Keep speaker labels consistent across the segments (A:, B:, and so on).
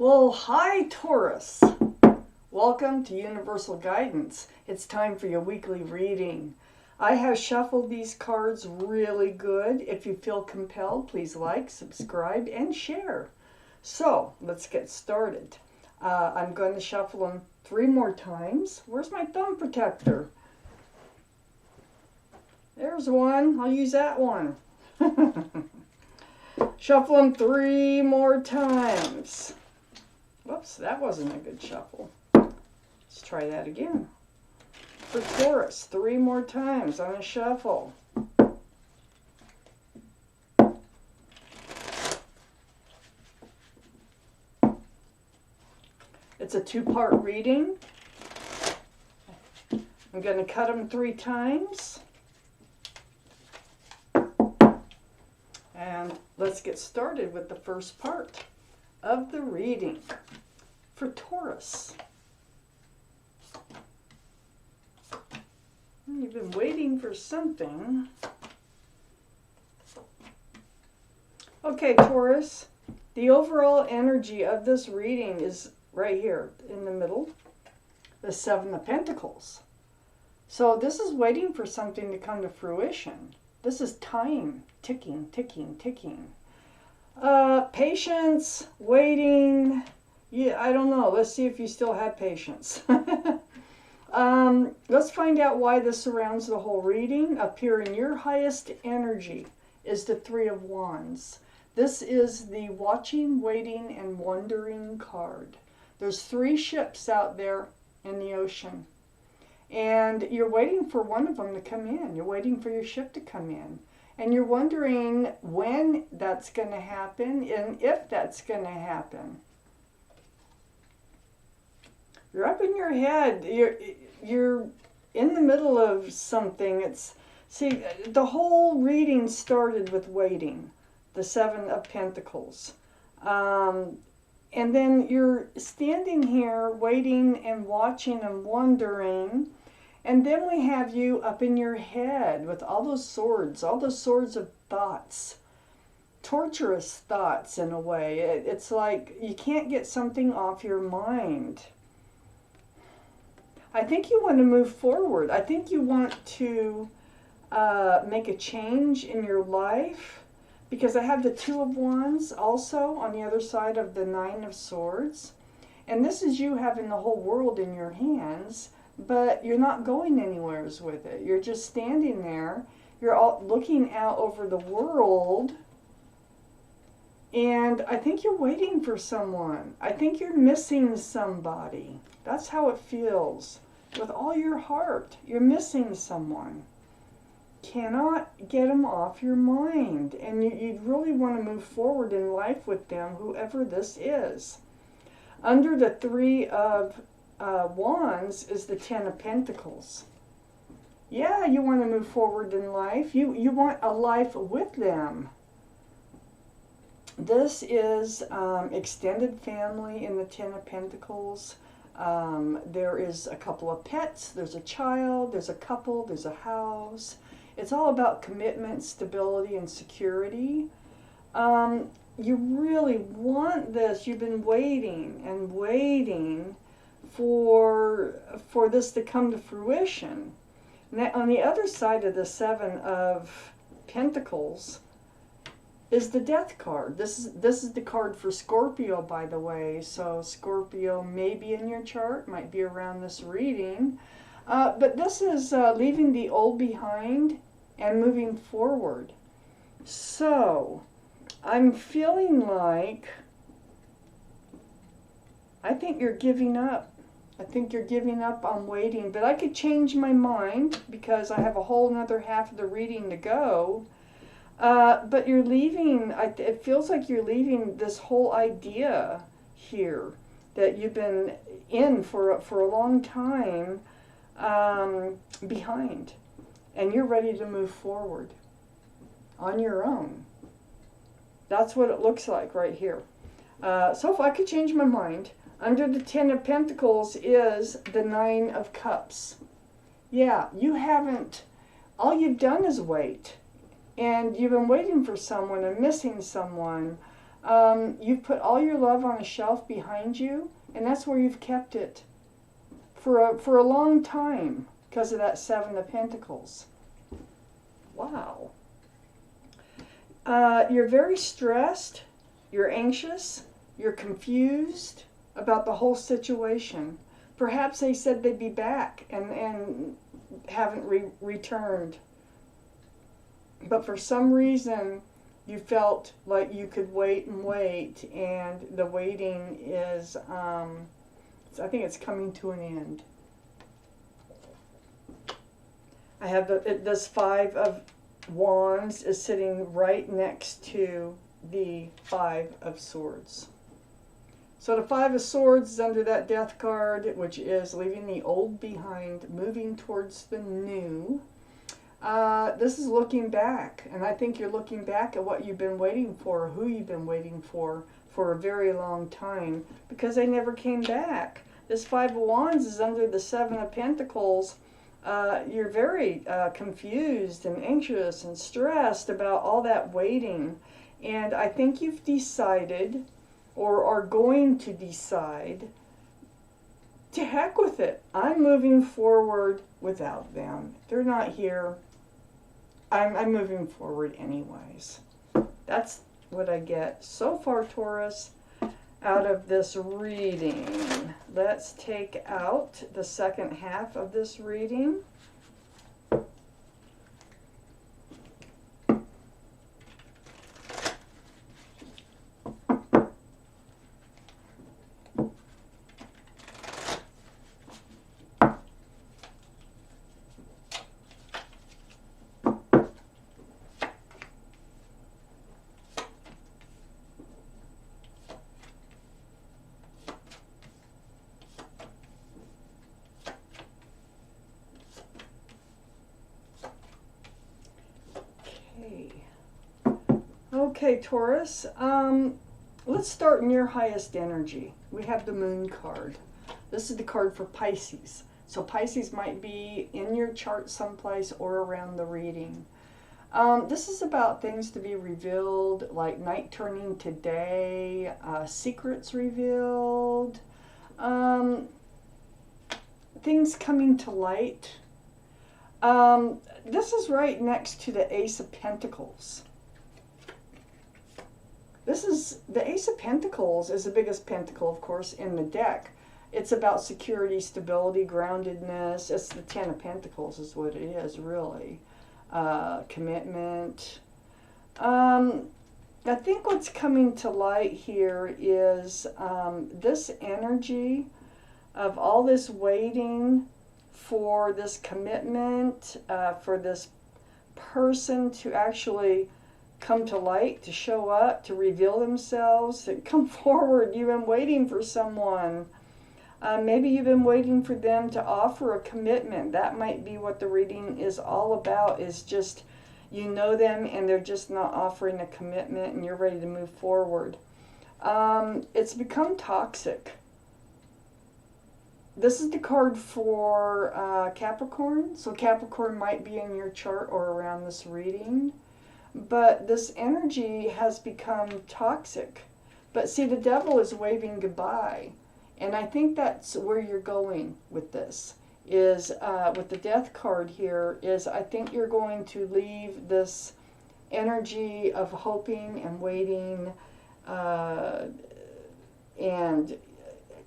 A: Well, hi Taurus. Welcome to Universal Guidance. It's time for your weekly reading. I have shuffled these cards really good. If you feel compelled, please like, subscribe, and share. So, let's get started. I'm going to shuffle them 3 more times. Where's my thumb protector? There's one. I'll use that one. Shuffle them 3 more times. Whoops, that wasn't a good shuffle. Let's try that again. For Taurus, 3 more times on a shuffle. It's a 2-part reading. I'm going to cut them 3 times. And let's get started with the first part of the reading for Taurus. You've been waiting for something. Okay, Taurus, the overall energy of this reading is right here in the middle, the 7 of Pentacles. So this is waiting for something to come to fruition. This is time, ticking, ticking, ticking. Patience, waiting. Yeah, I don't know. Let's see if you still have patience. Let's find out why this surrounds the whole reading. Up here in your highest energy is the 3 of Wands. This is the watching, waiting, and wondering card. There's 3 ships out there in the ocean. And you're waiting for one of them to come in. You're waiting for your ship to come in. And you're wondering when that's going to happen and if that's going to happen. You're up in your head. You're in the middle of something. See, the whole reading started with waiting, the 7 of Pentacles. And then you're standing here waiting and watching and wondering. And then we have you up in your head with all those swords of thoughts. Torturous thoughts in a way. It's like you can't get something off your mind. I think you want to move forward. I think you want to make a change in your life. Because I have the 2 of Wands also on the other side of the 9 of Swords. And this is you having the whole world in your hands. But you're not going anywhere with it. You're just standing there. You're all looking out over the world. And I think you're waiting for someone. I think you're missing somebody. That's how it feels. With all your heart, you're missing someone. Cannot get them off your mind. And you really want to move forward in life with them, whoever this is. Under the 3 of Wands is the 10 of Pentacles. Yeah, you want to move forward in life. You want a life with them. This is extended family in the 10 of Pentacles. There is a couple of pets. There's a child. There's a couple. There's a house. It's all about commitment, stability, and security. You really want this. You've been waiting and waiting for this to come to fruition. Now, on the other side of the 7 of Pentacles is the Death card. This is the card for Scorpio, by the way. So Scorpio may be in your chart, might be around this reading. But this is leaving the old behind and moving forward. So I'm feeling like I think you're giving up. I think you're giving up on waiting, but I could change my mind because I have a whole another half of the reading to go. But you're leaving, it feels like you're leaving this whole idea here that you've been in for a long time behind. And you're ready to move forward on your own. That's what it looks like right here. So if I could change my mind, under the 10 of Pentacles is the 9 of Cups. Yeah, you haven't, all you've done is wait. And you've been waiting for someone and missing someone. You've put all your love on a shelf behind you, and that's where you've kept it for a long time because of that Seven of Pentacles. Wow. You're very stressed, you're anxious, you're confused about the whole situation. Perhaps they said they'd be back and haven't returned. But for some reason, you felt like you could wait and wait, and the waiting is, I think it's coming to an end. I have this Five of Wands is sitting right next to the Five of Swords. So the Five of Swords is under that Death card, which is leaving the old behind, moving towards the new. This is looking back, and I think you're looking back at what you've been waiting for, who you've been waiting for a very long time, because they never came back. This Five of Wands is under the Seven of Pentacles. You're very confused and anxious and stressed about all that waiting, and I think you've decided, or are going to decide, to heck with it. I'm moving forward without them. They're not here. I'm moving forward anyways. That's what I get so far, Taurus, out of this reading. Let's take out the second half of this reading. Okay, Taurus, let's start in your highest energy. We have the Moon card. This is the card for Pisces. So Pisces might be in your chart someplace or around the reading. This is about things to be revealed, like night turning to day, secrets revealed, things coming to light. This is right next to the Ace of Pentacles. This is, the Ace of Pentacles is the biggest pentacle, of course, in the deck. It's about security, stability, groundedness. It's the Ten of Pentacles is what it is, really. Commitment. I think what's coming to light here is this energy of all this waiting for this commitment, for this person to actually come to light, to show up, to reveal themselves, to come forward. You've been waiting for someone. Maybe you've been waiting for them to offer a commitment. That might be what the reading is all about, is just you know them and they're just not offering a commitment and you're ready to move forward. It's become toxic. This is the card for Capricorn. So Capricorn might be in your chart or around this reading. But this energy has become toxic. But see, the devil is waving goodbye. And I think that's where you're going with this, is with the Death card here, is I think you're going to leave this energy of hoping and waiting, and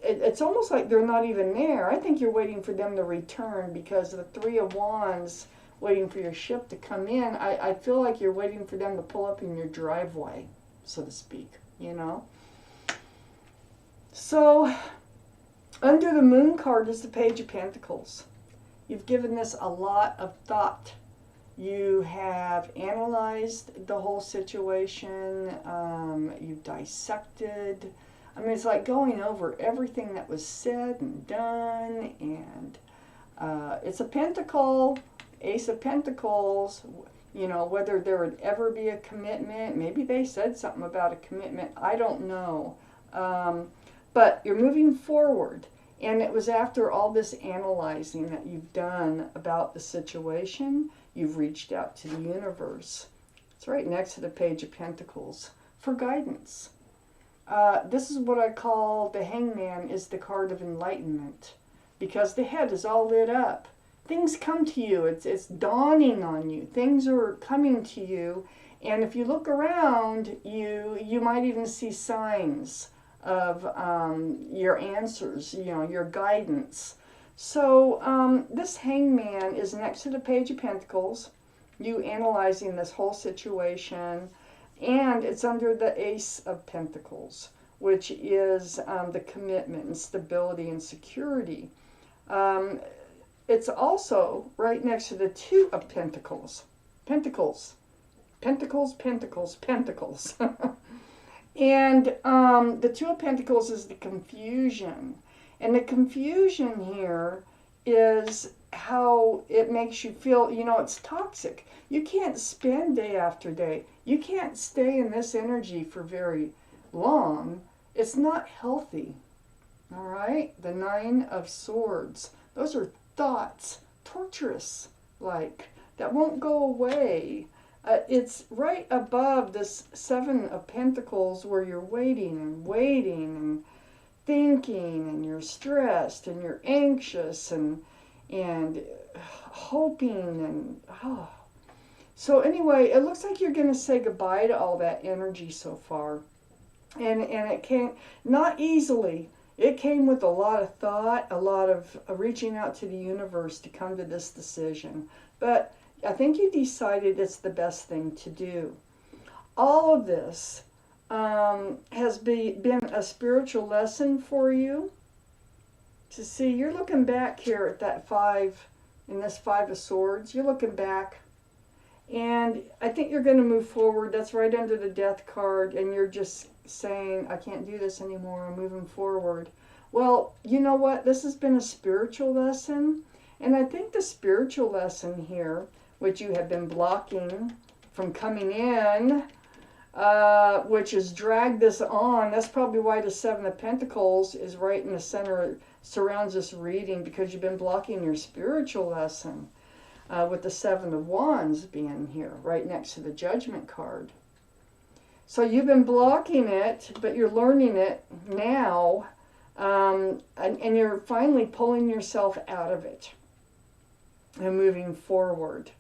A: it's almost like they're not even there. I think you're waiting for them to return, because the Three of Wands, waiting for your ship to come in, I feel like you're waiting for them to pull up in your driveway, so to speak, you know? So, under the Moon card is the Page of Pentacles. You've given this a lot of thought. You have analyzed the whole situation. You've dissected. I mean, it's like going over everything that was said and done, and it's a pentacle, Ace of Pentacles. You know, whether there would ever be a commitment. Maybe they said something about a commitment. I don't know. But you're moving forward. And it was after all this analyzing that you've done about the situation, you've reached out to the universe. It's right next to the Page of Pentacles for guidance. This is what I call the hangman is the card of enlightenment, because the head is all lit up. Things come to you. It's dawning on you. Things are coming to you, and if you look around, you might even see signs of your answers. Your guidance. So this hangman is next to the Page of Pentacles. You analyzing this whole situation. And it's under the Ace of Pentacles, which is the commitment and stability and security. It's also right next to the Two of Pentacles. Pentacles. Pentacles, Pentacles, Pentacles. And the Two of Pentacles is the confusion. And the confusion here is how it makes you feel. It's toxic. You can't spend day after day. You can't stay in this energy for very long. It's not healthy. All right? The Nine of Swords. Those are thoughts, torturous, that won't go away. It's right above this Seven of Pentacles where you're waiting and thinking, and you're stressed and you're anxious and hoping So anyway, it looks like you're going to say goodbye to all that energy so far. And it came not easily. It came with a lot of thought, a lot of reaching out to the universe to come to this decision. But I think you decided it's the best thing to do. All of this has been a spiritual lesson for you. To see, you're looking back here at that five, in this Five of Swords. You're looking back. And I think you're going to move forward. That's right under the Death card. And you're just saying, I can't do this anymore. I'm moving forward. Well, you know what? This has been a spiritual lesson. And I think the spiritual lesson here, which you have been blocking from coming in, which has dragged this on. That's probably why the Seven of Pentacles is right in the center, surrounds this reading, because you've been blocking your spiritual lesson. With the Seven of Wands being here, right next to the Judgment card. So you've been blocking it, but you're learning it now, and you're finally pulling yourself out of it and moving forward.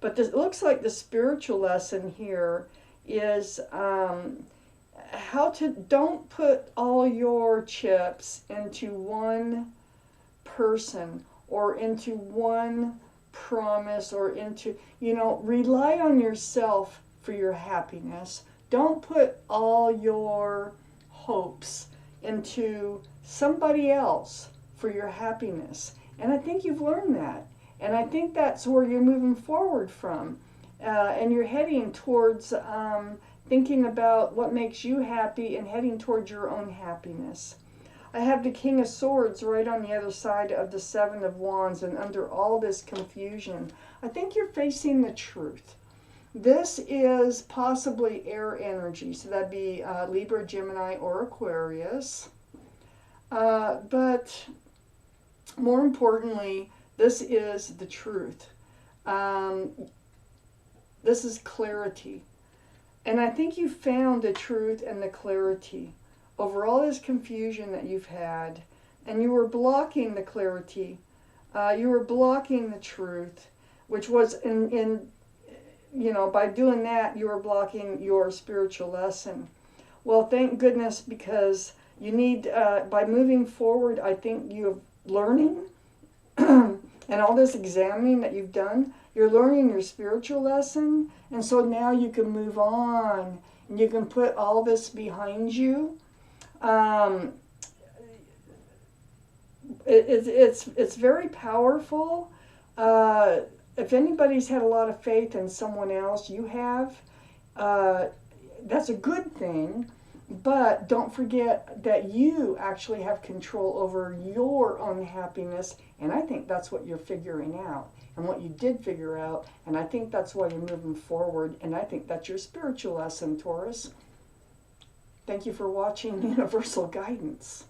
A: But this looks like the spiritual lesson here is how to don't put all your chips into one person or into one promise or into, rely on yourself for your happiness. Don't put all your hopes into somebody else for your happiness. And I think you've learned that. And I think that's where you're moving forward from. And you're heading towards thinking about what makes you happy and heading towards your own happiness. I have the King of Swords right on the other side of the Seven of Wands, and under all this confusion, I think you're facing the truth. This is possibly air energy, so that'd be Libra, Gemini, or Aquarius. But more importantly, this is the truth. This is clarity. And I think you found the truth and the clarity over all this confusion that you've had, and you were blocking the clarity, you were blocking the truth, which was by doing that, you were blocking your spiritual lesson. Well, thank goodness, because you need, by moving forward, I think you're learning, and all this examining that you've done, you're learning your spiritual lesson, and so now you can move on, and you can put all this behind you. It's very powerful. If anybody's had a lot of faith in someone else, you have. That's a good thing, but don't forget that you actually have control over your own happiness, and I think that's what you're figuring out, and what you did figure out, and I think that's why you're moving forward, and I think that's your spiritual lesson, Taurus. Thank you for watching Universal Guidance.